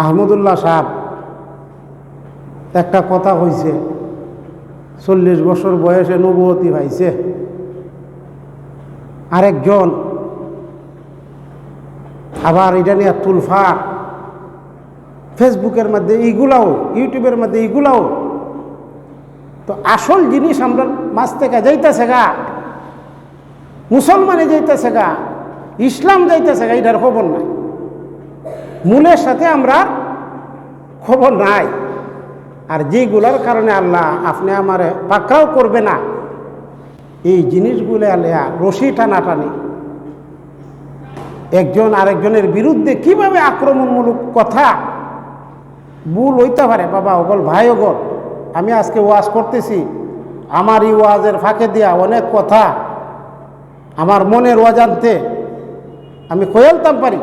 আহমদুল্লাহ সাহেব একটা কথা কইছে, 40 বছর বয়সে নবুয়তি পাইছে। আরেকজন আবার এটা নিয়ে তুলফা ফেসবুকের মধ্যে এইগুলাও, ইউটিউবের মধ্যে এইগুলাও। তো আসল জিনিস আমরা মাছ থেকে যাইতেছে গা, মুসলমানে যাইতেছে গা, ইসলাম যাইতেছে গা, এটার খবর নাই। মূলের সাথে আমরা খবর নাই। আর যেগুলোর কারণে আল্লাহ আপনি আমারে পাকড়াও করবে না, এই জিনিসগুলো আল্লাহ রশি টানাটানি, একজন আরেকজনের বিরুদ্ধে কিভাবে আক্রমণমূলক কথা ভুল হইতে পারে। বাবা ওগল, ভাই ওগল, আমি আজকে ওয়াজ করতেছি, আমার এই ওয়াজের ফাঁকে দিয়া অনেক কথা আমার মনের অজান্তে আমি কয়ালতাম পারি।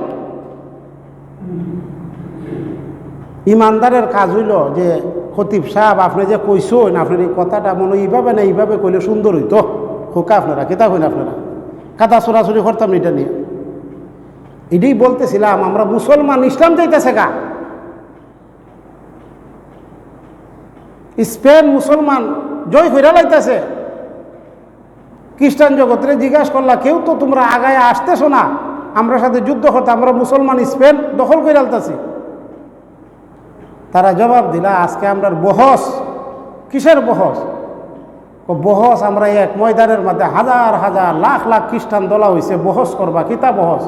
ইমানদারের কাজ হইল যে খতিব সাহেব আপনি যে কইসেন, আপনার এই কথাটা মনে এইভাবে না এইভাবে কইলে সুন্দর হইতো। খোকা আপনারা কেতা কইন, আপনারা কাদা সরাসরি করতাম না। এটা নিয়ে এটাই বলতেছিলাম, আমরা মুসলমান ইসলাম যাইতেছে গা। স্পেন মুসলমান জয় কইরা লাইতেছে। খ্রিস্টান জগতের জিজ্ঞাসা করলা, কেউ তো তোমরা আগায় আসতেছো না, আমরা সাথে যুদ্ধ করতে, আমরা মুসলমান স্পেন দখল করে আলতাছি। তারা জবাব দিলা, আজকে আমরা বহস। কিসের বহস? বহস আমরা এক ময়দানের মধ্যে হাজার হাজার লাখ লাখ খ্রিস্টান দলা হয়েছে, বহস করবা। কিতা বহস?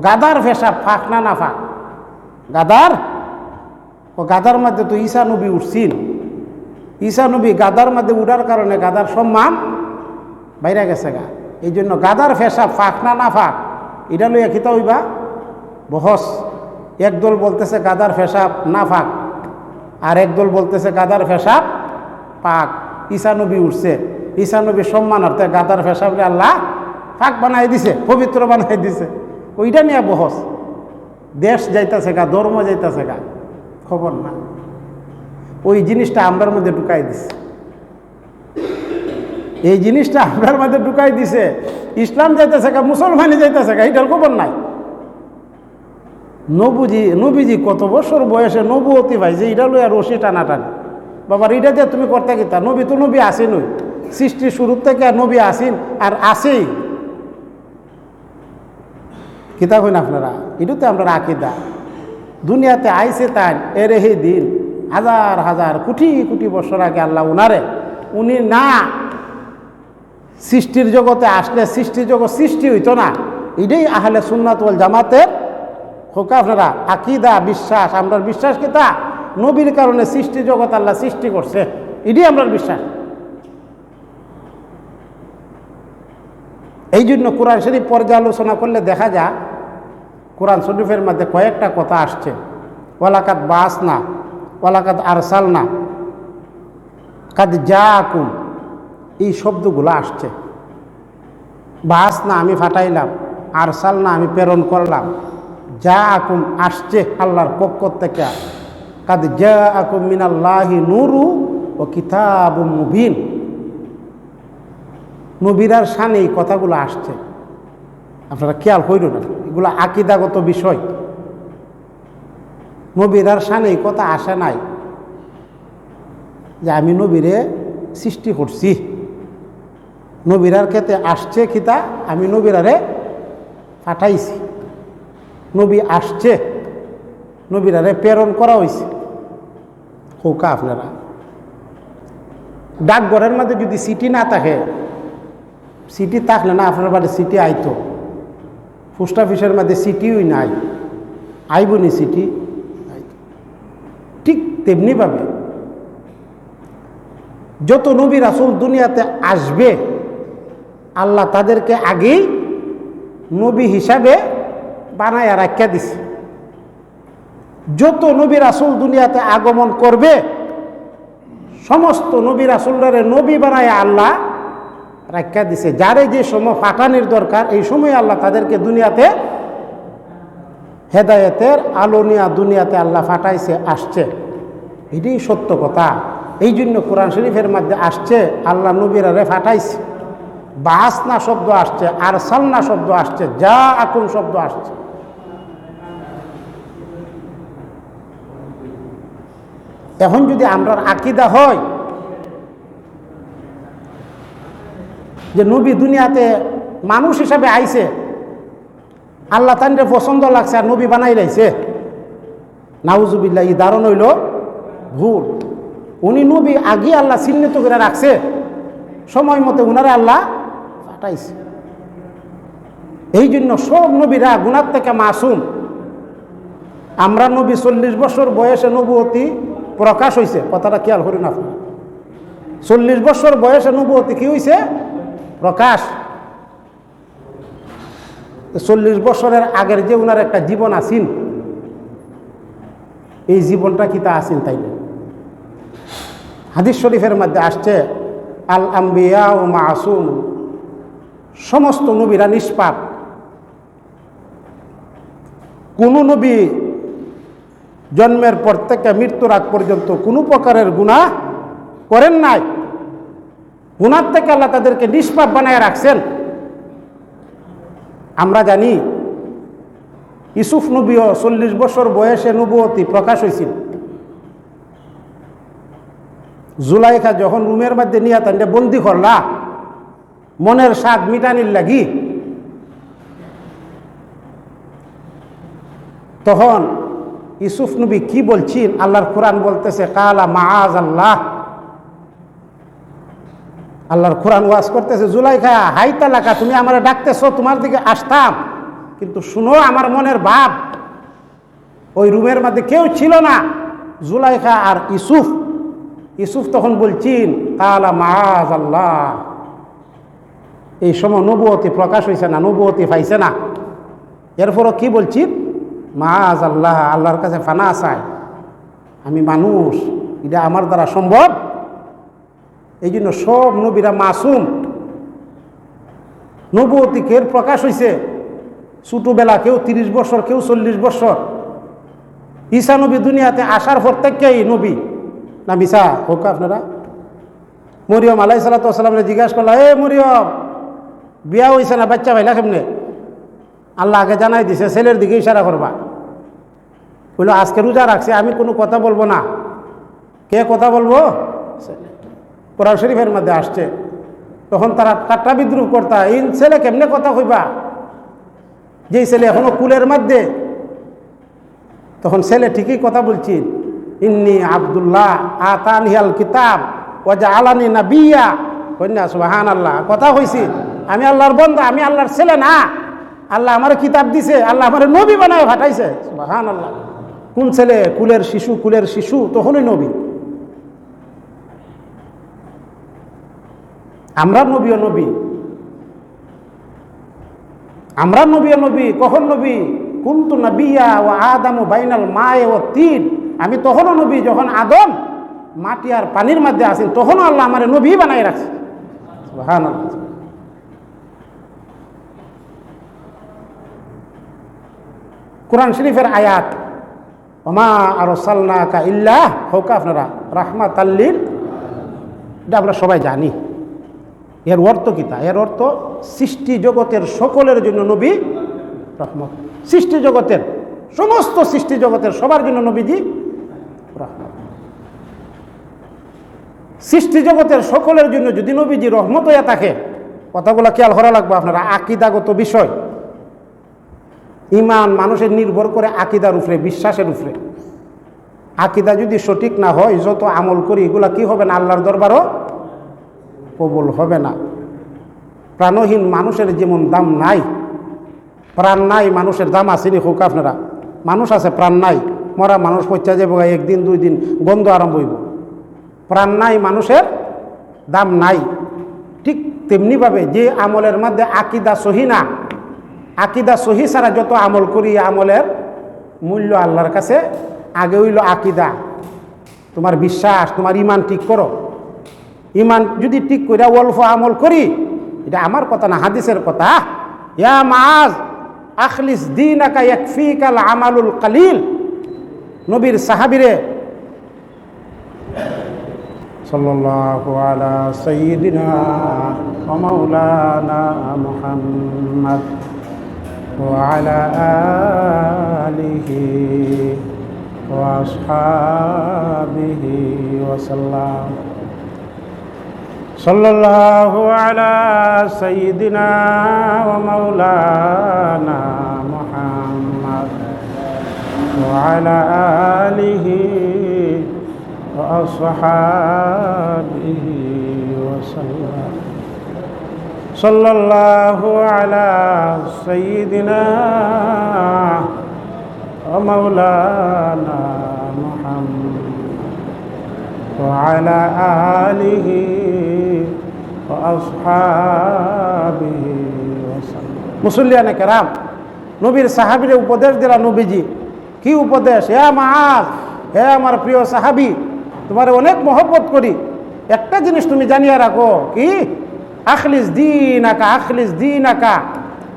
গাদার ফেসাব ফাঁক না না ফাঁক? গাদার গাদার মধ্যে তো ঈসা নবী উঠছিল। ঈসা নবী গাদার মধ্যে উঠার কারণে গাদার সম্মান বাইরে গেছে গা। এই জন্য গাদার ফেসাব ফাঁক না না ফাঁক, এটা লইয়া কিতা হইবা বহস। একদল বলতেছে গাদার ফেসাব না ফাঁক, আর একদল বলতেছে গাদার ফেসাব পাক। ঈসা নবী উঠছে, ঈসা নবীর সম্মানার্থে গাদার ফেসাবরে আল্লাহ ফাঁক বানাই দিছে, পবিত্র বানাই দিছে। ওইটা নিয়ে বহস। দেশ যাইতেছে গা, ধর্ম যাইতেছে গা, খবর না। ওই জিনিসটা আমরার মধ্যে ঢুকাই দিছে, এই জিনিসটা আমরার মধ্যে ঢুকাই দিছে। ইসলাম যাইতেছে গা, মুসলমানই যাইতেছে গা, এইটার খবর নাই। নবীজি কত বছর বয়সে নবুয়তি ভাইছে, এটা লইয়া রশি টানাটানি। বাবার এটা দিয়ে তুমি করতে গেতা, নবী তো নবী আসেনই, সৃষ্টির শুরুর থেকে নবী আসেন আর আসেই। কিতা কইন আপনারা? এটাতে আমরা আকিদা। দুনিয়াতে আইসে তাই এর হে দিন হাজার হাজার কোটি কোটি বছর আগে আল্লাহ উনি না সৃষ্টির জগতে আসলে সৃষ্টির জগৎ সৃষ্টি হইতো না। এটাই আহলে সুন্নাত ওয়াল জামাতের খোকা আপনারা আকিদা, বিশ্বাস। আমরা বিশ্বাস কিতা? নবীর কারণে সৃষ্টি জগৎ আল্লাহ সৃষ্টি করছে, এটাই আমরা বিশ্বাস। এই জন্য কোরআন শরীফ পর্যালোচনা করলে দেখা যায়, কোরআন শরীফের মধ্যে কয়েকটা কথা আসছে। ওয়ালাকাদ বাসনা, ওয়ালাকাদ আরসালনা, কাদ জাআকুম, এই শব্দগুলো আসছে। বাসনা আমি ফাটাইলাম, আরসালনা আমি প্রেরণ করলাম, জাআকুম আসছে আল্লাহর পক্ষ থেকে, কাদ জাআকুম মিনাল্লাহি নূরু ও কিতাবুম মুবিন। নবীরার শানে এই কথাগুলো আসছে, আপনারা খেয়াল করুন। এগুলো আকিদাগত বিষয়। নবীরার শানে এই কথা আসে নাই যে আমি নবীরে সৃষ্টি করছি। নবীরার ক্ষেত্রে আসছে কিতা, আমি নবীরারে পাঠাইছি। নবী আসছে, নবীরারে প্রেরণ করা হয়েছে। খোকা আপনারা ডাকঘরের মধ্যে যদি সিটি না থাকে, সিটি থাকলে না আপনার বাড়ি সিটি আইতো। পোস্ট অফিসের মধ্যে সিটিই নাই, আইবনি সিটি। ঠিক তেমনিভাবে যত নবী রাসূল দুনিয়াতে আসবে, আল্লাহ তাদেরকে আগেই নবী হিসাবে বানায় রাখিয়া দিছে। যত নবী রাসূল দুনিয়াতে আগমন করবে, সমস্ত নবী রাসূলরে নবী বানায় আল্লাহ রাখিয়া দিছে। যারে যে সময় পাঠানোর দরকার, এই সময় আল্লাহ তাদেরকে দুনিয়াতে হেদায়েতের আলো নিয়া দুনিয়াতে আল্লাহ পাঠাইছে, আসছে। এটাই সত্য কথা। এই জন্য কোরআন শরীফের মধ্যে আসছে আল্লাহ নবীরারে পাঠাইছে। বাসনা শব্দ আসছে, আরসালনা শব্দ আসছে, জাআকুম শব্দ আসছে। এখন যদি আমরার আকীদা হয় যে নবী দুনিয়াতে মানুষ হিসাবে আইছে, আল্লাহ তানরে পছন্দ লাগছে আর নবী বানাই লাইছে, নাউজুবিল্লাহ, এই ধারণ হইল ভুল। উনি নবী আগে আল্লাহ চিহ্নিত করে রাখছে, সময় মতো উনারে আল্লাহ পাঠাইছে। এই জন্য সব নবীরা গুনার থেকে মাসুম। আমরা নবী 40 বছর বয়সে নবুয়তি প্রকাশ হয়েছে, কথাটা খেয়াল করেন আপনারা। 40 বছর বয়সে নবুয়তি কি হয়েছে? প্রকাশ। 40 বছরের আগের যে উনার একটা জীবন আসিন, এই জীবনটা কি তা আসিন? তাই না? হাদিস শরীফের মধ্যে আসছে আল আম্বিয়া ও মাসুম, সমস্ত নবীরা নিষ্পাপ। কোন নবী জন্মের পর থেকে মৃত্যুর আগ পর্যন্ত কোনো প্রকারের গুনাহ করেন নাই। গুনাহ থেকে আল্লাহ তাদেরকে নিষ্পাপ বানায় রাখছেন। আমরা জানি ইউসুফ নবীও 40 বছর বয়সে নবুয়তি প্রকাশ হয়েছিল। জুলাইখা যখন রুমের মধ্যে নিয়ে তান্ডে বন্দি করলা মনের স্বাদ মিটানির লাগি, তখন ইউসুফ নবী কি বলছেন? আল্লাহর কোরআন বলতেছে কালা মাআজ আল্লাহ। আল্লাহর কোরআন ওয়াজ করতেছে, জুলাইখা হাই তালাকা, তুমি আমার ডাকতেছো, তোমার দিকে আসতাম, কিন্তু শুনো আমার মনের ভাব। ওই রুমের মধ্যে কেউ ছিল না, জুলাইখা আর ইউসুফ। ইউসুফ তখন বলছেন কালা মাআজ আল্লাহ। এই সময় নবুয়তি প্রকাশ হয়েছে না, নবুয়তি পাইছে না। এরপরও কি বলছি? মাআজ আল্লাহ, আল্লাহর কাছে ফানা চাই, আমি মানুষ, এটা আমার দ্বারা সম্ভব? এই জন্য সব নবীরা মাসুম। নবুয়তি কের প্রকাশ হয়েছে ছোটবেলা, কেউ 30 বছর, কেউ 40 বছর। ঈসা নবী দুনিয়াতে আসার পর থেকেই নবী না মিশা হোক আপনারা। মরিয়ম আলাইহিস সালাতু ওয়াস সালামকে জিজ্ঞাসা করলা, এ মরিয়ম, বিয়া হয়েছে না, বাচ্চা ভাইলা কেমনে? আল্লাহ আগে জানাই দিছে, ছেলের দিকে ইশারা করবা। বললো আজকে রোজা রাখছে, আমি কোনো কথা বলবো না। কে কথা বলবো? কোরআন শরীফের মধ্যে আসছে। তখন তারা ঠাট্টা বিদ্রুপ করতা, এই ছেলে কেমনে কথা কইবা, যেই ছেলে এখনো কুলের মধ্যে। তখন ছেলে ঠিকই কথা বলছি, ইন্নী আব্দুল্লাহ আতানিয়াল কিতাব ওয়া জাআলানি নাবিয়্যা। কন্যা সুবহানাল্লাহ, কথা কইছি, আমি আল্লাহর বান্দা, আমি আল্লাহর ছেলে না। আল্লাহ আমার কিতাব দিছে, আল্লাহ আমার নবী বানায় পাঠাইছে। সুবহানাল্লাহ। কোন ছেলে? কুলের শিশু, কুলের শিশু তখনই নবী। আমরা নবীও নবী, আমরা নবীও নবী। কখন নবী? কুনতু নাবিয়্যা ওয়া আদামু বাইনাল মায়ে ওয়া তিন। আমি তখনও নবী যখন আদম মাটি আর পানির মধ্যে আছেন, তখনও আল্লাহ আমার নবী বানাই রাখছে। সুবহানাল্লাহ। কোরআন শরীফের আয়াত ওমা আরসালনাকা ইল্লা হোক আপনারা রাহমাতাল লিল, এটা আমরা সবাই জানি। এর অর্থ কি? তা এর অর্থ সৃষ্টি জগতের সকলের জন্য নবী রহমত। সৃষ্টি জগতের সমস্ত সৃষ্টি জগতের সবার জন্য নবীজি রহমত। সৃষ্টি জগতের সকলের জন্য যদি নবীজি রহমত হইয়া থাকে, কথাগুলো খেয়াল করা লাগবে আপনারা। আকীদাগত বিষয়, ঈমান মানুষের নির্ভর করে আকীদার উপরে, বিশ্বাসের উপরে। আকীদা যদি সঠিক না হয়, যত আমল করি এগুলা কি হবে না? আল্লাহর দরবারও কবুল হবে না। প্রাণহীন মানুষের যেমন দাম নাই, প্রাণ নাই মানুষের দাম আসেনি হোক আপনারা। মানুষ আছে, প্রাণ নাই। মরা মানুষ পচা যাবো, একদিন 2 দিন গন্ধ আরম্ভ হইব। প্রাণ নাই মানুষের দাম নাই। ঠিক তেমনিভাবে যে আমলের মধ্যে আকীদা সহি না, আকীদা সহি ছাড়া যত আমল করি, আমলের মূল্য আল্লাহর কাছে আগে হইল আকীদা। তোমার বিশ্বাস, তোমার ঈমান ঠিক করো। ঈমান যদি ঠিক করে অল্প আমল করি, এটা আমার কথা না, হাদিসের কথা। ইয়া মাআজ আখলিস দীনাকা ইয়াকফিকাল আমালুল কালিল। নবীর সাহাবীরে সাল্লাল্লাহু আলা সাইয়্যিদিনা ওয়া মাওলানা মুহাম্মদ ওয়া আলা আলিহি وأصحابه وسلم. صلى الله على سيدنا ومولانا محمد وعلى آله وأصحابه وسلم. صلى الله على سيدنا ومولانا محمد وعلى آله وأصحابه وسلم. মুসল্লিয়ানে কেরাম, নবীর সাহাবীরে উপদেশ দিলা নবীজি। কি উপদেশ? হে মুআজ, হে আমার প্রিয় সাহাবী, তোমার অনেক মহব্বত করি, একটা জিনিস তুমি জানিয়ে রাখো। কি? আখলিস দীনাকা, আখলিস দীনাকা,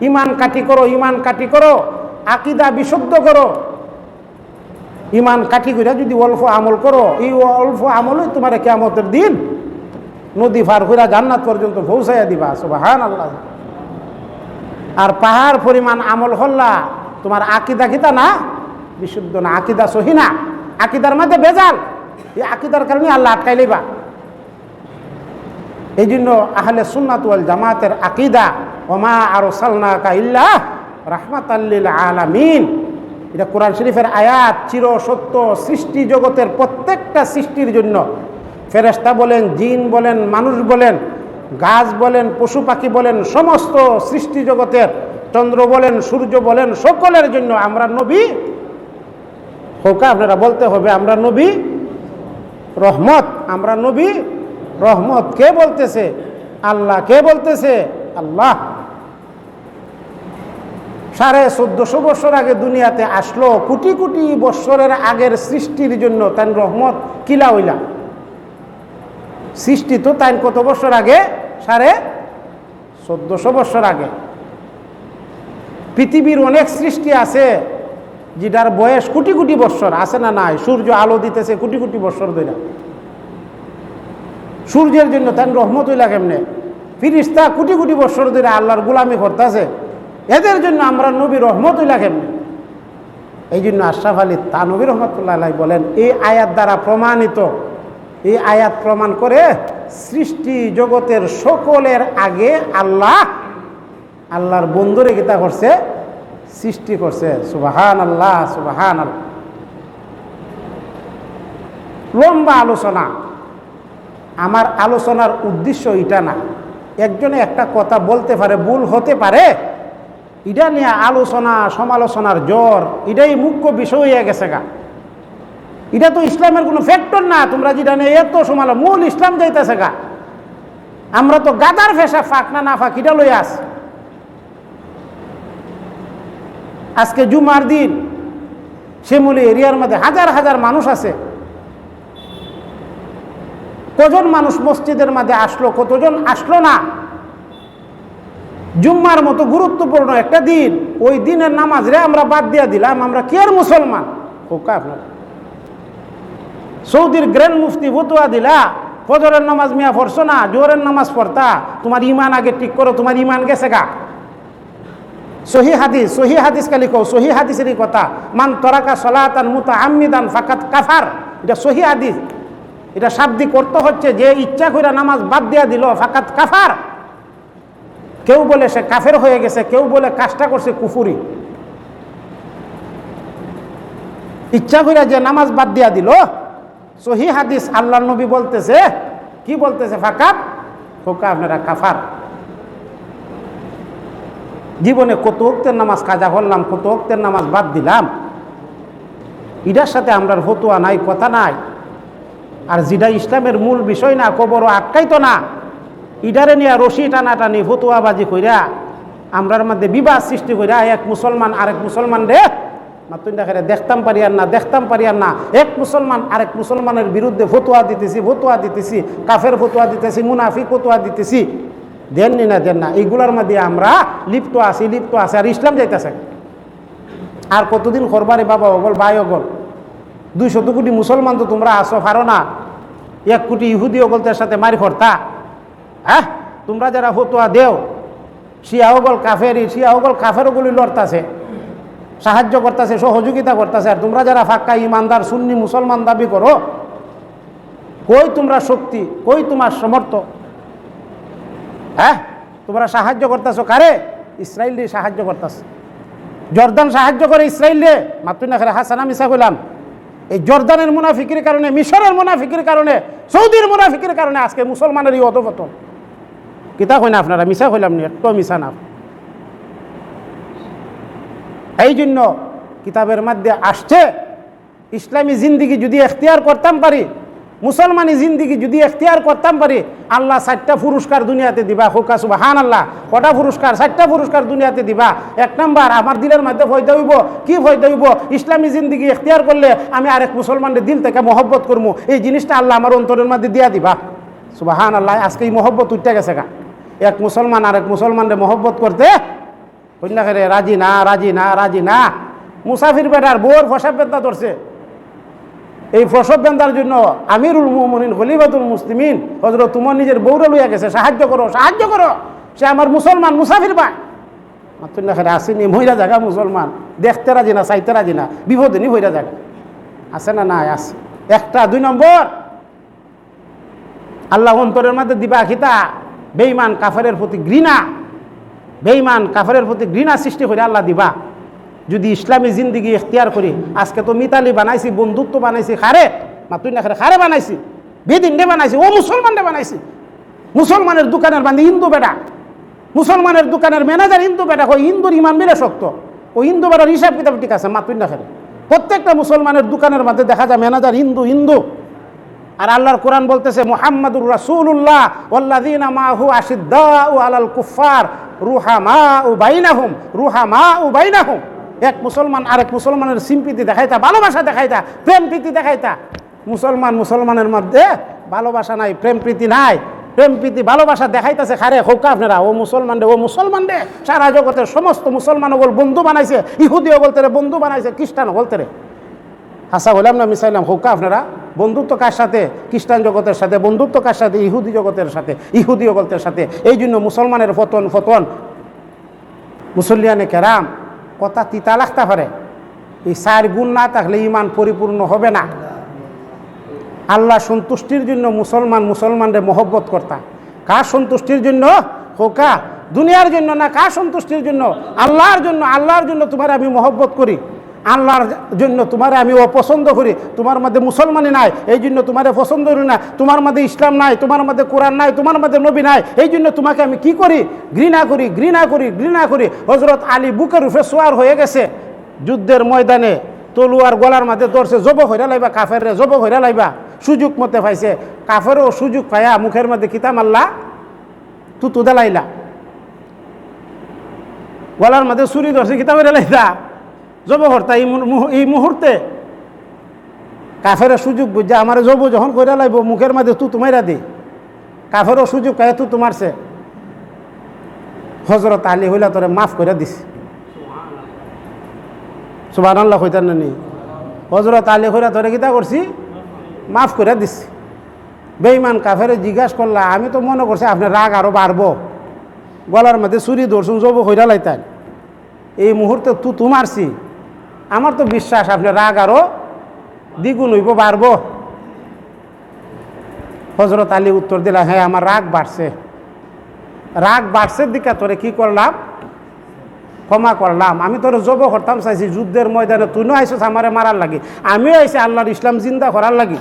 ঈমান কাটি করো, ঈমান কাটি করো, আকীদা বিশুদ্ধ করো। ঈমান কাটি করে যদি অল্প আমল করো, এই অল্প আমলই তোমার কিয়ামতের দিন নদী পার করে জান্নাত পর্যন্ত পৌঁছাইয়া দিবা। সুবহানাল্লাহ। আর পাহাড় পরিমাণ আমল হল্লা তোমার আকীদা কিতা না, বিশুদ্ধ না, আকীদা সহি না, আকীদার মধ্যে ভেজাল। এই আকীদার কারণে আল্লাহ আটকাই লইবা। এই জন্য আহলে সুন্নাত ওয়াল জামাতের আকীদা, ওমা আরসালনাকা ইল্লা রাহমাতাল লিল আলামিন, এটা কোরআন শরীফের আয়াত। চির সত্য, সৃষ্টি জগতের প্রত্যেকটা সৃষ্টির জন্য, ফেরেশতা বলেন, জিন বলেন, মানুষ বলেন, গাছ বলেন, পশু পাখি বলেন, সমস্ত সৃষ্টি জগতের, চন্দ্র বলেন, সূর্য বলেন, সকলের জন্য আমরা নবী হোকা। আপনারা বলতে হবে আমরা নবী রহমত, আমরা নবী রহমত। কে বলতেছে? আল্লাহ। কে বলতেছে? আল্লাহ। 1450 বছর আগে দুনিয়াতে আসলো, কোটি কোটি বছরের আগের সৃষ্টির জন্য তাই রহমত কিলা হইলা। সৃষ্টি তো তাই কত বছর আগে? 1450 বছর আগে। পৃথিবীর অনেক সৃষ্টি আছে যেটার বয়স কোটি কোটি বছর, আছে না নাই? সূর্য আলো দিতেছে কোটি কোটি বছর ধরে, সূর্যের জন্য তাই রহমত হইলা কেমনে? ফিরিস্তা কোটি কোটি বছর ধরে আল্লাহর গোলামি করতেছে, এদের জন্য আমরা নবী রহমত হইলা কেমনে? এই জন্য আশরাফ আলী থানভী রহমতুল্লাহ আলাইহি বলেন, এই আয়াত দ্বারা প্রমাণিত, এই আয়াত প্রমাণ করে সৃষ্টি জগতের সকলের আগে আল্লাহ আল্লাহর বন্ধুরে গীতা করছে, সৃষ্টি করছে। সুবহানাল্লাহ, সুবহানাল্লাহ। লম্বা আলোচনা, আমার আলোচনার উদ্দেশ্য এটা না। একজনে একটা কথা বলতে পারে, ভুল হতে পারে, এটা নিয়ে আলোচনা সমালোচনার জ্বর, এটাই মুখ্য বিষয় হয়ে গেছে গা। এটা তো ইসলামের কোনো ফ্যাক্টর না। তোমরা যেটা নিয়ে এত সমালোচনা, মূল ইসলাম যাইতেছে গা। আমরা তো গাদার ফেসা ফাঁক না ফাঁক এটা লই আস। আজকে জুমার দিন শিমুলি এরিয়ার মধ্যে হাজার হাজার মানুষ আছে। কজন মানুষ মসজিদের মধ্যে আসলো, কতজন আসলো না? জুম্মার মতো গুরুত্বপূর্ণ একটা দিন, ওই দিনের নামাজ রে আমরা বাদ দিয়ে দিলাম। আমরা কি আর মুসলমান? আপনার সৌদির গ্র্যান্ড মুফতি ফতোয়া দিলা, ফজরের নামাজ মিয়া পড়ছো না, জোহরের নামাজ পড়তা, তোমার ইমান আগে ঠিক করো, তোমার ইমান গেছে গা। সহি হাদিস, সহি হাদিস খালি কও, সহি হাদিসেরই কথা। মান তরাকা সলাতান মুতাআম্মিদান ফাকাত কাফার, এটা সহি হাদিস। এটা শাব্দিক অর্থ হচ্ছে যে ইচ্ছা করে নামাজ বাদ দিয়া দিল, ফাকাত কাফার। কেউ বলে সে কাফের হয়ে গেছে, কেউ বলে কাজটা করছে কুফুরি। ইচ্ছা করে যে নামাজ বাদ দিয়া দিল, সহি হাদিস আল্লাহর নবী বলতেছে, কি বলতেছে? ফাকাত হোকা, আপনারা কাফার। জীবনে কত ওয়াক্তের নামাজ কাজা করলাম, কত ওয়াক্তের নামাজ বাদ দিলাম, এটার সাথে আমরার ফতোয়া নাই, কথা নাই। আর যেটা ইসলামের মূল বিষয় না, কবরও আটকাইতো না, ইডারে নিয়ে রশি টানাটানি ফতোয়াবাজি কইরা আমরার মধ্যে বিবাদ সৃষ্টি কইরা এক মুসলমান আরেক মুসলমান রে মাতুন দেখারে দেখতাম পারিয়ার না, দেখতাম পারিয়ার না। এক মুসলমান আরেক মুসলমানের বিরুদ্ধে ফতোয়া দিতেছি, কাফের ফতোয়া দিতেছি, মুনাফিক ফতোয়া দিতেছি। দেননি না, দেন না, এইগুলোর মধ্যে আমরা লিপ্ত আছি। আর ইসলাম যাইতেছে। আর কতদিন করবারে বাবা ওগল, ভাই ওগল? 200 কোটি মুসলমান তো তোমরা আসো, পারো না 1 কোটি ইহুদি ওগলদের সাথে মারি ফরতা? হ্যাঁ, তোমরা যারা ফতোয়া দেও, শিয়া ওগল কাফের, শিয়া ওগল কাফের ওগুলি লড়তাছে। সাহায্য করতেছে, সহযোগিতা করতেছে, আর তোমরা যারা ফাক্কা ইমানদার সুন্নি মুসলমান দাবি করো, কই তোমরা শক্তি, কই তোমার সমর্থ? হ্যাঁ, তোমরা সাহায্য করতেছো কারে? ইসরায়েল সাহায্য করতেছে। জর্দান সাহায্য করে ইসরায়েলে, মাত্র না করে হাসানা মিশা কইলাম। এই জর্দানের মুনাফিকের কারণে, মিশরের মুনাফিকের কারণে, সৌদির মুনাফিকের কারণে আজকে মুসলমানের এই অধপতন। কিতা কই না আপনারা? মিশা কইলাম নি, একটু মিশা না। এই জন্য কিতাবের মধ্যে আসছে, ইসলামী জিন্দিগি যদি এখতিয়ার করতাম পারি, মুসলমানি জিন্দিগি যদি এখতিয়ার করতাম পারি, আল্লাহ 4টা পুরস্কার দুনিয়াতে দিবা। হোকা সুবহানাল্লাহ। কটা পুরস্কার? 4টা পুরস্কার দুনিয়াতে দিবা। 1 নাম্বার, আমার দিলের মধ্যে ফয়দা হইব। কি ফয়দা হইব? ইসলামী জিন্দিগি এখতিয়ার করলে আমি আরেক মুসলমানের দিল থেকে মহব্বত করবো, এই জিনিসটা আল্লাহ আমার অন্তরের মধ্যে দিয়া দিবা। সুবহানাল্লাহ। আজকে এই মহব্বত উঠতে গেছে গা। এক মুসলমান আরেক মুসলমানরে মহব্বত করতে কন্যা করে রাজি না, রাজি না, রাজি না। মুসাফির বেটার বউর ফসাব বেদনা ধরছে। এই প্রসব বেন্দার জন্য আমিরুল মুমিনিন খলিফাতুল মুসলিমিন হযরত তোমার নিজের বউরা লইয়া গেছে, সাহায্য করো, সাহায্য করো। সে আমার মুসলমান মুসাফির ভাই, মাত্র না খেলে আসেনি মহিলা জায়গা মুসলমান, দেখতে রাজি না, চাইতে রাজি না, বিপদে নি হইরা জায়গা আছে না? নাই, আছে। 1টা 2 নম্বর, আল্লাহ অন্তরের মধ্যে দিবা খিতা বেঈমান কাফেরের প্রতি ঘৃণা, বেঈমান কাফেরের প্রতি ঘৃণা সৃষ্টি করে আল্লাহ দিবা। যদি ইসলামী জিন্দিগি এখতিয়ার করি, আজকে তো মিতালি বানাইছি, বন্ধুত্ব বানাইছি, খারে মাতুই না খারে, খারে বানাইছি, বেদিনডে বানাইছি, ও মুসলমানডে বানাইছি। মুসলমানের দোকানের বান্ধি হিন্দু বেটা, মুসলমানের দোকানের ম্যানেজার হিন্দু বেটা। ওই হিন্দুর ইমান মেরে শক্ত, ও হিন্দু বেটার হিসাব কিতাব ঠিক আছে, মাতুই না খারে। প্রত্যেকটা মুসলমানের দোকানের মধ্যে দেখা যায় ম্যানেজার হিন্দু, হিন্দু। আর আল্লাহর কোরআন বলতেছে মুহাম্মাদুর রাসূলুল্লাহ ওয়াল্লাযীনা মাআহু আশিদ্দাউ আলাল কুফফার রুহামাউ বাইনাহুম, রুহামাউ বাইনাহুম। এক মুসলমান আরেক মুসলমানের সিম্পিতি দেখাইতা, ভালোবাসা দেখাইতা, প্রেম প্রীতি দেখাইতা। মুসলমান মুসলমানের মধ্যে ভালোবাসা নাই, প্রেম প্রীতি নাই। প্রেম প্রীতি ভালোবাসা দেখাইতেছে খারে হোকা আপনারা, ও মুসলমান রে, ও মুসলমান রে। সারা জগতের সমস্ত মুসলমান ওগুলো বন্ধু বানাইছে, ইহুদিও বলতে রে বন্ধু বানাইছে, খ্রিস্টানও বলতে রে। হাসা হইলাম না মিশাইলাম? হোকা আপনারা বন্ধুত্ব কার সাথে? খ্রিস্টান জগতের সাথে। বন্ধুত্ব কার সাথে? ইহুদি জগতের সাথে, ইহুদি জগতের সাথে। এই জন্য মুসলমানের ফতন ফতন। মুসল্লিয়ানে কেরাম কথা তিতা লাগতে পারে, এই 4 গুণ না থাকলে ইমান পরিপূর্ণ হবে না। আল্লাহ সন্তুষ্টির জন্য মুসলমান মুসলমানরে মহব্বত করতা। কার সন্তুষ্টির জন্য? হোকা দুনিয়ার জন্য না, কার সন্তুষ্টির জন্য? আল্লাহর জন্য। আল্লাহর জন্য তোমার আমি মহব্বত করি, আল্লাহর জন্য তোমার আমি অপছন্দ করি। তোমার মধ্যে মুসলমানি নাই, এই জন্য তোমার পছন্দ করি না। তোমার মধ্যে ইসলাম নাই, তোমার মধ্যে কোরআন নাই, তোমার মধ্যে নবী নাই, এই জন্য তোমাকে আমি কি করি? ঘৃণা করি, ঘৃণা করি, ঘৃণা করি। হযরত আলী বুকের উপরে সোয়ার হয়ে গেছে যুদ্ধের ময়দানে, তলোয়ার গলার মধ্যে ধরছে, জবক হইরা লাইবা কাফের রে, জবক হইরা লাইবা। সুযোগ মতে পাইছে, কাফেরও সুযোগ পাইয়া মুখের মধ্যে কিতা মারলা, তুতু দেলাইলা। গলার মধ্যে ছুরি ধরছে, কিতা হইরা লাইলা, জব হরতা। এই মুহূর্তে কাফের সুযোগ বুঝা আমার জব যখন কইরা লাইব, মুখের মধ্যে তু তোমাইরা দি, কাফেরও সুযোগ পায় তু তোমারছে। হযরত আলী হইলা তোরে মাফ করে দিস। সুবহানাল্লাহ কইতার নানি? হযরত আলী হইলা তোরে কিতা করছি? মাফ করে দিস। বেঈমান কাফের জিজ্ঞাসা করলা, আমি তো মনে করছি আপনার রাগ আরো বাড়বো, গলার মধ্যে ছুরি ধরছুন, জব হইরা লাইতেন, এই মুহূর্তে তু তোমারছি, আমার তো বিশ্বাস আপনার রাগ আরো দ্বিগুণ হইব, বাড়বো। হযরত আলী উত্তর দিলা, হ্যাঁ আমার রাগ বাড়ছে। রাগ বাড়ছে দিকে তোরে কি করলাম? ক্ষমা করলাম। আমি তোরে জব করতাম চাইছি যুদ্ধের ময়দানে, তুই আইসস আমারে মারার লাগি, আমিও আইসি আল্লাহর ইসলাম জিন্দা করার লাগি।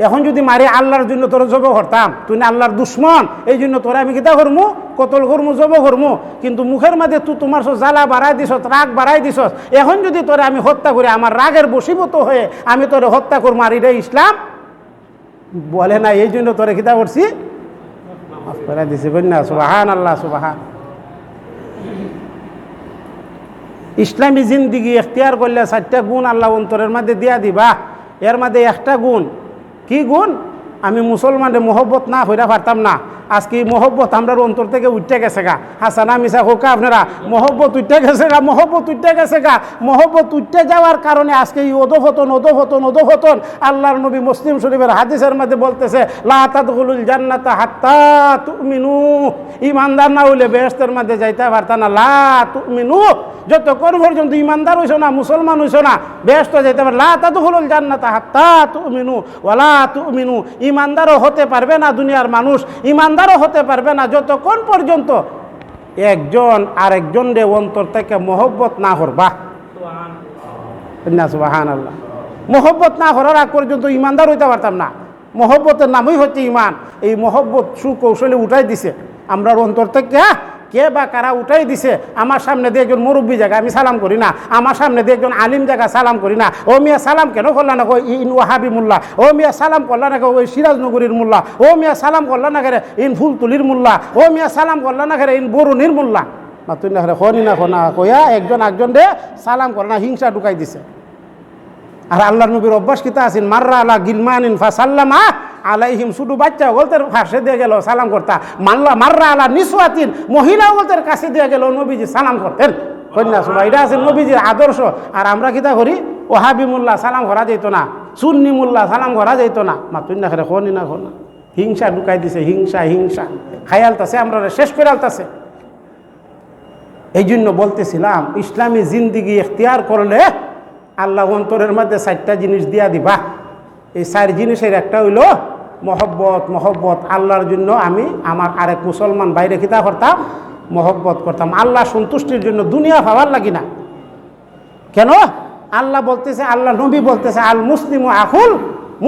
এখন যদি মারি আল্লাহর জন্য তোরে জব করতাম, তুই না আল্লাহর দুশ্মন, এই জন্য তোরে আমি কিতা করমু? কতল করমু, জব করমু। কিন্তু মুখের মধ্যে তুই তোমার জ্বালা বাড়াই দিস, রাগ বাড়াই দিস। এখন যদি তোরে আমি হত্যা করি, আমার রাগের বশীভূত হয়ে আমি তোরে হত্যা করবো, আর এটা ইসলাম বলে না। এই জন্য তোরে কিতা করছি? মাফ করে দিছি। কন্যা সুবহানাল্লাহ, সুবহান। ইসলামী জিন্দিগি এখতিয়ার করলে 4টা গুণ আল্লাহ অন্তরের মধ্যে দিয়া দিবা। এর মধ্যে একটা গুণ, কি গুণ? আমি মুসলমানের মহব্বত না হইরা পারতাম না, আজকে মহব্বত আমরা অন্তর থেকে উঠতে গেছে গা। হাসানা মিসা হোক আপনারা, মহব্বত উঠতে গেছে গা, মহব্বত উঠতে গেছে গা। মহব্বত উঠতে যাওয়ার কারণে আজকে এই অধোপতন অধোপতন অধোপতন। আল্লাহর নবী মুসলিম শরীফের হাদিসের মধ্যে বলতেছে, লা তাদখুলুল জান্নাতা হাত্তা তুমিনু, ইমানদার না হইলে বেহেশতের মধ্যে যাইতে পারতা না। লা তুমিনু, যতক্ষণ পর্যন্ত ইমানদার হইছো না, মুসলমান হইছো না, বেহেশত যাইতে পারে। লা তাদখুলুল জান্নাতা হাত্তা তুমিনু ওয়ালা তুমিনু, ইমানদারও হতে পারবে না দুনিয়ার মানুষ, ইমানদারও হতে পারবে না যতক্ষণ পর্যন্ত একজন আরেকজনরে অন্তর থেকে মহব্বত না করবা। সুবহানাল্লাহ। মহব্বত না করার আগ পর্যন্ত ইমানদার হইতে পারতাম না। মহব্বতের নামই হচ্ছে ইমান। এই মহব্বত সুকৌশলে উঠাই দিছে আমরা অন্তর থেকে। কে বা কারা উঠাই দিছে? আমার সামনে দিয়ে একজন মুরব্বী জায়গা আমি সালাম করি না, আমার সামনে দিয়ে একজন আলিম জায়গা সালাম করি না। ও মিয়া সালাম কেন করলা না? ইন ওয়াহাবি মোল্লা। ও মিয়া সালাম করলা না ওই সিরাজনগরীর মোল্লা। ও মিয়া সালাম করলা না খেরে ইন ফুলতুলির মোল্লা। ও মিয়া সালাম করলা না খেরে ইন বরুণীর মোল্লা। তুই না খেরে খনি না খোনা কইয়া একজন একজন রে সালাম করে না, হিংসা ঢুকাই দিছে। আর আল্লাহর নবীর অভ্যাস কিতা আছেন, মাররা আলা গিলমানিন ফাসাল্লামা আলাইহিম, শুধু বাচ্চা ওগলতের পাশে দিয়ে গেল সালাম করতা। মাররা আলা নিসওয়াতিন, মহিলা ওগলতের কাছে দিয়ে গেল নবীজি সালাম করতেন। কন্যা সুবা, এটা আছে নবীজির আদর্শ। আর আমরা কিতা করি, ওহাবি মোল্লা সালাম করা যেত না, সুন্নি মোল্লা সালাম করা যেত না। তুই না খেলে খনি না খোনা, হিংসা ঢুকাই দিছে। হিংসা হিংসা খায়ালতাছে, আমরা শেষ করে আলতাছে। এই জন্য বলতেছিলাম, ইসলামী জিন্দিগি এখতিয়ার করলে আল্লাহ অন্তরের মধ্যে 4টা জিনিস দিয়া দিবা। এই 4 জিনিসের একটা হইল মহব্বত। মহব্বত আল্লাহর জন্য আমি আমার আরেক মুসলমান বাইরে কিতা করতাম, মহব্বত করতাম। আল্লাহ সন্তুষ্টির জন্য দুনিয়া পাওয়ার লাগি না। কেন? আল্লাহ বলতেছে, আল্লাহ নবী বলতেছে, আল মুসলিম আখুল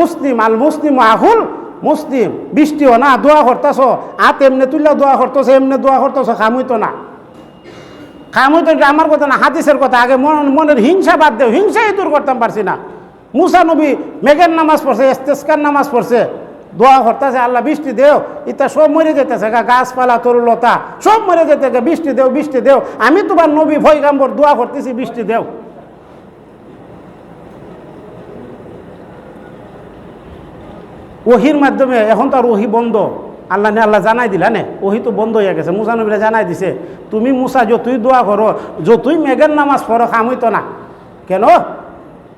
মুসলিম, আল মুসলিম আখুল মুসলিম। বৃষ্টিও না, দোয়া করতেছ, হাত এমনি তুললে দোয়া করতেছ, এমনি দোয়া করতেছ, খামুইতো না। খামুইতো আমার কথা না, হাদিসের কথা। আগে মনের হিংসা বাদ দেও, হিংসাই দূর করতাম পারছি না। মুসা নবী মেঘের নামাজ পড়ছে, ইস্তেসকার নামাজ পড়ছে, দোয়া করতেছে, আল্লাহ বৃষ্টি দেও। ইতা সব মরে যেতেছে, গাছপালা তরুলতা সব মরে যেতেছে, বৃষ্টি দেও বৃষ্টি দেও। আমি তোমার নবী পয়গম্বর দোয়া করতেছি, বৃষ্টি দেও। ওহির মাধ্যমে, এখন তো আর ওহি বন্ধ, আল্লাহ জানাই দিলা নে, ওহি তো বন্ধ হয়ে গেছে। মুসা নবীরা জানাই দিছে, তুমি মুসা যতই দোয়া করো, যতই মেঘের নামাজ পড়ো, খামইতো না। কেন?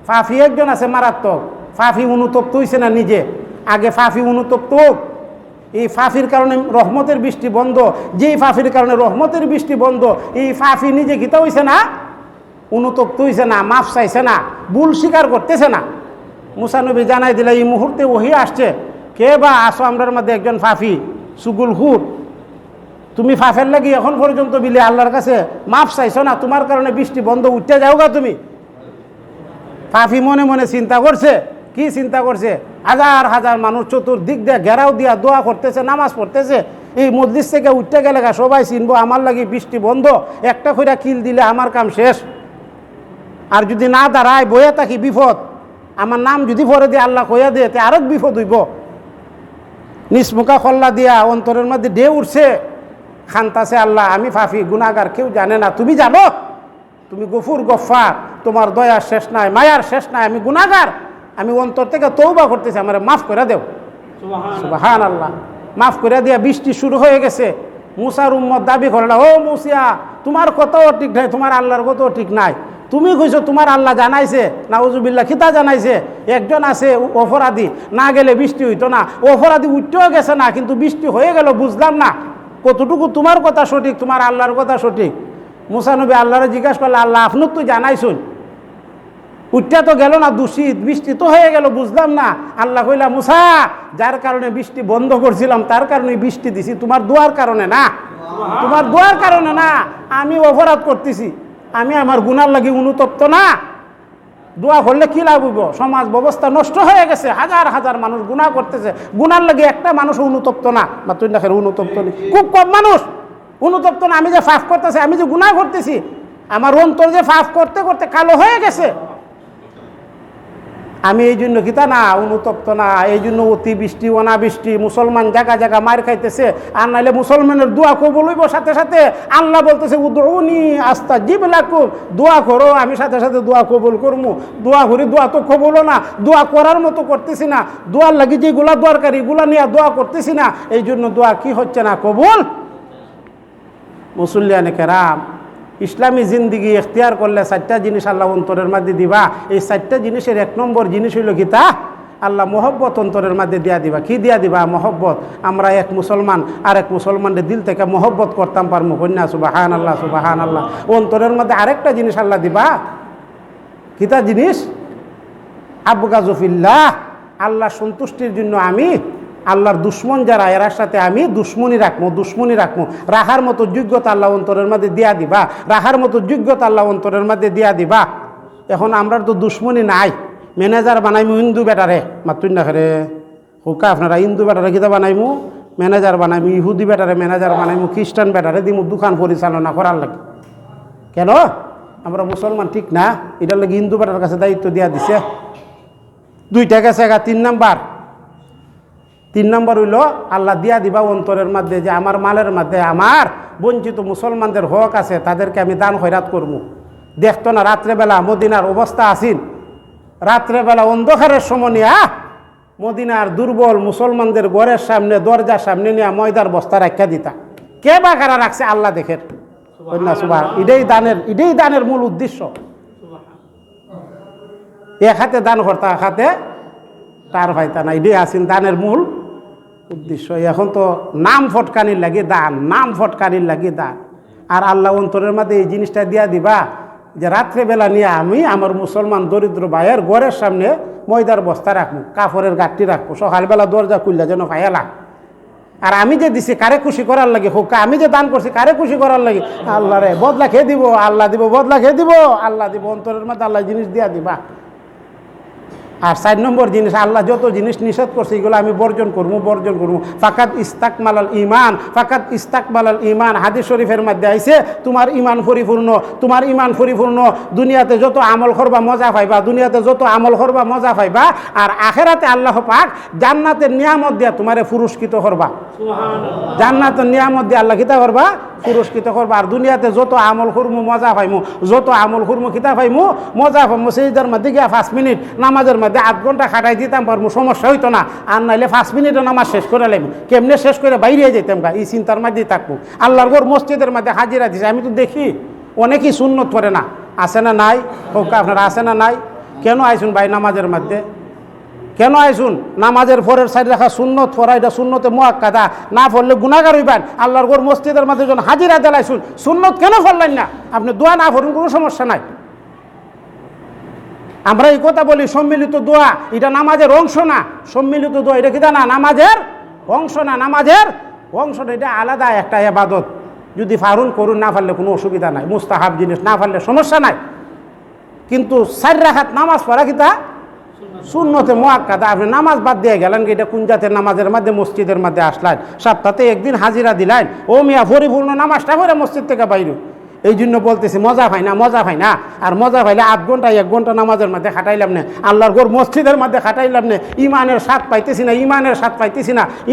ফাফি একজন আছে মারাত্মক, ফাফি অনুতপ্ত হইছে না নিজে। আগে ফাফি অনুতপ্ত, এই ফাফির কারণে রহমতের বৃষ্টি বন্ধ। যেই ফাফির কারণে রহমতের বৃষ্টি বন্ধ, এই ফাফি নিজে গীতা হইছে না, অনুতপ্ত হইছে না, মাফ চাইছে না, ভুল স্বীকার করতেছে না। মুসা নবী জানাই দিলে, এই মুহূর্তে ওহি আসছে, কে বা আসো আমরার মধ্যে একজন ফাফি সুগুল হুর, তুমি ফাফের লাগি এখন পর্যন্ত বিলে আল্লাহর কাছে মাফ চাইছো না, তোমার কারণে বৃষ্টি বন্ধ, উঠতে যাওগা তুমি। ফাফি মনে মনে চিন্তা করছে, কি চিন্তা করছে? হাজার হাজার মানুষ চতুর্দিক দিয়ে ঘেরাও দিয়া দোয়া করতেছে, নামাজ পড়তেছে। এই মজলিস থেকে উঠতে গেলে সবাই চিনবো, আমার লাগি বৃষ্টি বন্ধ, একটা কইরা কিল দিলে আমার কাম শেষ। আর যদি না দাঁড়ায় বইয়া থাকি, বিপদ। আমার নাম যদি পরে দিয়ে আল্লাহ কইয়া দিয়ে, তে আরো বিপদ হইব। নিসমুখা খল্লা দিয়া অন্তরের মধ্যে ডে উঠছে, খান্তাছে, আল্লাহ আমি ফাফি গুনাহগার, কেউ জানে না, তুমি জানো, তুমি গফুর গফফার, তোমার দয়ার শেষ নাই, মায়ার শেষ নাই, আমি গুনাহগার, আমি অন্তর থেকে তওবা করতেছি, আমার মাফ করে দেও। সুবহানাল্লাহ। মাফ করে দিয়া বৃষ্টি শুরু হয়ে গেছে। মুসার উম্মত দাবি করলা, ও মুসা, তোমার কথাও ঠিক নাই, তোমার আল্লাহর কথাও ঠিক নাই। তুমি কইছো তোমার আল্লাহ জানাইছে, নাউজুবিল্লাহ, খিতা জানাইছে একজন আছে অপরাধী, না গেলে বৃষ্টি হইতো না। অপরাধী উঠতেও গেছে না, কিন্তু বৃষ্টি হয়ে গেল, বুঝলাম না কতটুকু তোমার কথা সঠিক, তোমার আল্লাহর কথা সঠিক। মুসা নবী আল্লাহরে জিজ্ঞাসা করলে, আল্লাহ আপনার তো জানাইছুন, উঠতে তো গেল না, দূষিত বৃষ্টি তো হয়ে গেল, বুঝলাম না। আল্লাহ কইলা, মুসা, যার কারণে বৃষ্টি বন্ধ করছিলাম তার কারণে বৃষ্টি দিছি, তোমার দোয়ার কারণে না, তোমার দোয়ার কারণে না। আমি অপরাধ করতেছি, আমি আমার গুনার লাগি অনুতপ্ত না। দোয়া করলে কি লাভ হইব? সমাজ ব্যবস্থা নষ্ট হয়ে গেছে, হাজার হাজার মানুষ গুনাহ করতেছে, গুনার লাগি একটা মানুষ অনুতপ্ত না। বা তুই দেখেন অনুতপ্ত নেই, খুব কম মানুষ অনুতপ্ত না। আমি যে ফাফ করতেছি, আমি যে গুনাহ করতেছি, আমার অন্তর যে ফাফ করতে করতে কালো হয়ে গেছে, আমি এই জন্য কিতা না অনুতপ্ত না, এই জন্য অতিবৃষ্টি অনাবৃষ্টি মুসলমান জায়গা জায়গা মার খাইতেছে। আর নাহলে মুসলমানের দোয়া কবুল হইব সাথে সাথে। আল্লাহ বলতেছে উদউনি আস্তাজিব লাকুম, দোয়া করো আমি সাথে সাথে দোয়া কবুল করবো। দোয়া করি, দোয়া তো কবুল না, দোয়া করার মতো করতেছি না, দোয়ার লাগি যেগুলা দরকারি এগুলা নিয়ে দোয়া করতেছি না, এই জন্য দোয়া কি হচ্ছে না কবুল। মুসল্লিয়ানে কেরাম, ইসলামী জিন্দিগি এখতিয়ার করলে 4টা জিনিস আল্লাহ অন্তরের মধ্যে দিবা। এই 4টা জিনিসের 1 নম্বর জিনিস হইল কিতা, আল্লাহ মহব্বত অন্তরের মধ্যে দিয়া দিবা। কি দিয়া দিবা? মহব্বত। আমরা এক মুসলমান আর এক মুসলমানের দিল থেকে মহব্বত করতাম পারবো কন্যা, সুবাহান আল্লাহ সুবাহান আল্লাহ। অন্তরের মধ্যে আরেকটা জিনিস আল্লাহ দিবা। কিতা জিনিস? আবগাজুফিল্লাহ, আল্লাহ সন্তুষ্টির জন্য আমি আল্লাহর দুশ্মন যারা এরার সাথে আমি দুশ্মনী রাখবো। রাখার মতো যোগ্যতা আল্লাহ অন্তরের মধ্যে দিয়া দিবা, রাখার মতো যোগ্যতা আল্লাহ অন্তরের মধ্যে দিয়া দিবা। এখন আমরা তো দুশ্মনী নাই, ম্যানেজার বানাইমু হিন্দু বেটারে, মাতুন না রে হুকা আপনারা হিন্দু বেটারে কিতা বানাইমু ম্যানেজার বানাইমু, ইহুদি বেটারে ম্যানেজার বানাইমু, খ্রিস্টান বেটারে দিমু দোকান পরিচালনা করার লাগে। কেন? আমরা মুসলমান ঠিক না, এটার লাগে হিন্দু বেটার কাছে দায়িত্ব দিয়া দিছে। 2টা গেছে। 3 নম্বর হইল আল্লাহ দিয়া দিবা অন্তরের মধ্যে যে আমার মালের মধ্যে আমার বঞ্চিত মুসলমানদের হক আছে, তাদেরকে আমি দান খয়রাত করবো। দেখতো না রাত্রেবেলা মদিনার অবস্থা আসিন, রাত্রেবেলা অন্ধকারের সময় নিয়া মদিনার দুর্বল মুসলমানদের ঘরের সামনে দরজার সামনে নিয়ে ময়দার বস্তা রাখা দিতা। কে বা কারা রাখছে? আল্লাহ দেখেন। এটাই দানের মূল উদ্দেশ্য। এক হাতে দান করতা, এক হাতে তার ভাইতা না, এটাই আসিন দানের মূল উদ্দেশ্য। এখন তো নাম ফটকানির লাগে দান, নাম ফটকানির লাগে দান। আর আল্লাহ অন্তরের মধ্যে এই জিনিসটা দিয়া দিবা যে রাত্রেবেলা নিয়ে আমি আমার মুসলমান দরিদ্র ভাইয়ের ঘরের সামনে ময়দার বস্তা রাখবো, কাপড়ের গাঠটি রাখবো, সকালবেলা দরজা খুললা যেন পাইয়ালা। আর আমি যে দিছি কারে খুশি করার লাগে, হোক আমি যে দান করছি কারে খুশি করার লাগে, আল্লাহ রে বদলা খেয়ে দিব, আল্লাহ দিব, বদলা খেয়ে দিব, আল্লাহ দিব। অন্তরের মধ্যে আল্লাহ জিনিস দিয়া দিবা। আর 4 নম্বর জিনিস, আল্লাহ যত জিনিস নিষেধ করছে এগুলো আমি বর্জন করবো। ফাকাত ইস্তাকমালাল ইমান, হাদিস শরীফের মধ্যে আইছে তোমার ইমান পরিপূর্ণ, দুনিয়াতে যত আমল করবা মজা পাইবা, আর আখেরাতে আল্লাহ পাক জান্নাতের নিয়ামত দিয়া তোমারে পুরস্কৃত করবা। জান্নাতের নিয়ামত দিয়া আল্লাহ কিতা করবা? পুরস্কৃত করবা। আর দুনিয়াতে যত আমল করবো মজা পাইমু, কিতা পাইমু? মজা পাইমু। সেইটার মধ্যে গিয়া 5 মিনিট নামাজের মধ্যে 8 ঘন্টা খাটাই দিতাম পারবো, সমস্যা হইতো না। আর নাইলে 5 মিনিটে নামাজ শেষ করে লাইম, কেমনে শেষ করে বাইরে যেতাম গা, এই চিন্তার মধ্যেই থাকবো। আল্লাহর ঘর মসজিদের মধ্যে হাজিরা দিছে, আমি তো দেখি অনেকেই সুন্নত করে না, আছে না নাই? হোক আপনারা আছে না নাই? কেন আইসুন ভাই নামাজের মধ্যে? কেন আইসুন? নামাজের পরের সাইড রাখা সুন্নত পড়া, এটা সুন্নতে মুআক্কাদা, না পড়লে গুনাহগার হইবেন। আল্লাহর ঘর মসজিদের মধ্যে যখন হাজিরা দিলাইছুন, সুন্নত কেন পড়লেন না? আপনি দোয়া না পড়ুন, কোনো সমস্যা নাই। আমরা এই কথা বলি সম্মিলিত দোয়া এটা নামাজের অংশ না। সম্মিলিত দোয়া এটা কিনা না নামাজের অংশ না, নামাজের অংশ না, এটা আলাদা একটা ইবাদত। যদি ফারুন করুন, না পারলে কোনো অসুবিধা নাই, মুস্তাহাব জিনিস, না পারলে সমস্যা নাই। কিন্তু 4 রাকাত নামাজ পড়া কিতা সুন্নতে মুআক্কাদা। আপনি নামাজ বাদ দিয়ে গেলেন, এটা কোন জাতের নামাজের মধ্যে মসজিদের মধ্যে আসলেন, সপ্তাহে একদিন হাজিরা দিলেন, ও মিয়া পরিপূর্ণ নামাজটা করে মসজিদ থেকে বাইরে। এই জন্য বলতেছি মজা পাই না। আর মজা পাইলে 8 ঘন্টা 1 ঘন্টা নামাজের মধ্যে খাটাইলাম না, আল্লাহর ঘর মসজিদের মধ্যে খাটাইলাম না। ইমানের স্বাদ পাইতেছি না।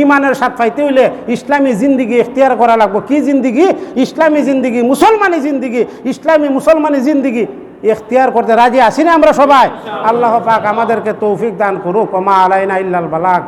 ইমানের স্বাদ পাইতে হইলে ইসলামী জিন্দিগি এখতিয়ার করা লাগবো। কি জিন্দিগি? ইসলামী জিন্দিগি, মুসলমানি জিন্দিগি এখতিয়ার করতে রাজি আছি না আমরা সবাই? আল্লাহ পাক আমাদেরকে তৌফিক দান করুক। ওমা আলাইনা ইল্লাল বালাগ।